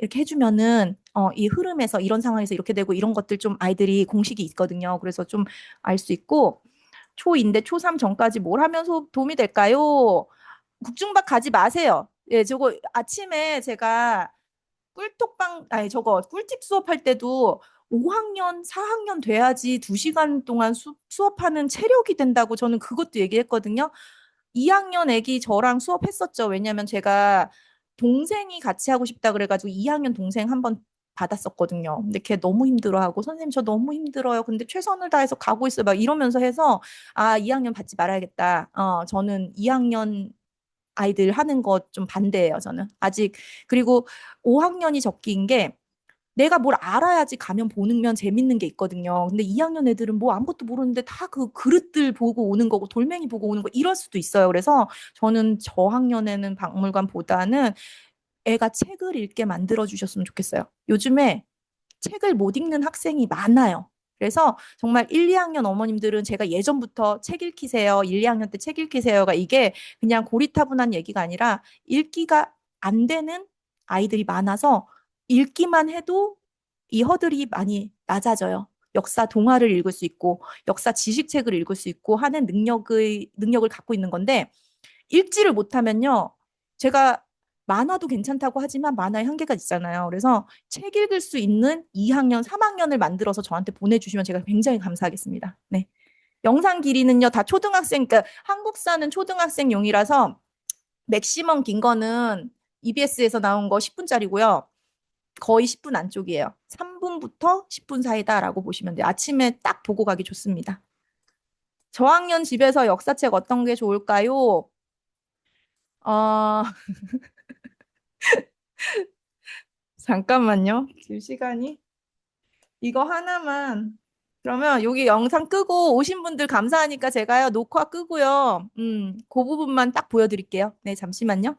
해주면은 이 흐름에서 이런 상황에서 이렇게 되고 이런 것들 좀 아이들이 공식이 있거든요. 그래서 좀 알 수 있고 초인데 초3 전까지 뭘 하면서 도움이 될까요? 국중박 가지 마세요. 예, 저거 아침에 제가 저거 꿀팁 수업할 때도 5학년, 4학년 돼야지 2시간 동안 수업하는 체력이 된다고 저는 그것도 얘기했거든요. 2학년 애기 저랑 수업했었죠. 왜냐면 제가 동생이 같이 하고 싶다 그래가지고 2학년 동생 한번 받았었거든요. 근데 걔 너무 힘들어하고 선생님 저 너무 힘들어요. 근데 최선을 다해서 가고 있어요. 막 이러면서 해서 2학년 받지 말아야겠다. 저는 2학년 아이들 하는 거 좀 반대예요. 저는 아직 그리고 5학년이 적기인 게 내가 뭘 알아야지 가면 보면 재밌는 게 있거든요. 근데 2학년 애들은 뭐 아무것도 모르는데 다 그 그릇들 보고 오는 거고 돌멩이 보고 오는 거 이럴 수도 있어요. 그래서 저는 저학년에는 박물관보다는 애가 책을 읽게 만들어 주셨으면 좋겠어요. 요즘에 책을 못 읽는 학생이 많아요. 그래서 정말 1, 2학년 어머님들은 제가 예전부터 책 읽히세요. 1, 2학년 때 책 읽히세요가 이게 그냥 고리타분한 얘기가 아니라 읽기가 안 되는 아이들이 많아서 읽기만 해도 이 허들이 많이 낮아져요. 역사 동화를 읽을 수 있고 역사 지식책을 읽을 수 있고 하는 능력을 갖고 있는 건데 읽지를 못하면요. 제가 만화도 괜찮다고 하지만 만화의 한계가 있잖아요. 그래서 책 읽을 수 있는 2학년, 3학년을 만들어서 저한테 보내주시면 제가 굉장히 감사하겠습니다. 네. 영상 길이는요, 다 초등학생, 그러니까 한국사는 초등학생용이라서 맥시멈 긴 거는 EBS에서 나온 거 10분짜리고요. 거의 10분 안쪽이에요. 3분부터 10분 사이다라고 보시면 돼요. 아침에 딱 보고 가기 좋습니다. 저학년 집에서 역사책 어떤 게 좋을까요? 어, 잠깐만요. 지금 시간이. 이거 하나만. 그러면 여기 영상 끄고 오신 분들 감사하니까 제가요, 녹화 끄고요. 그 부분만 딱 보여드릴게요. 네, 잠시만요.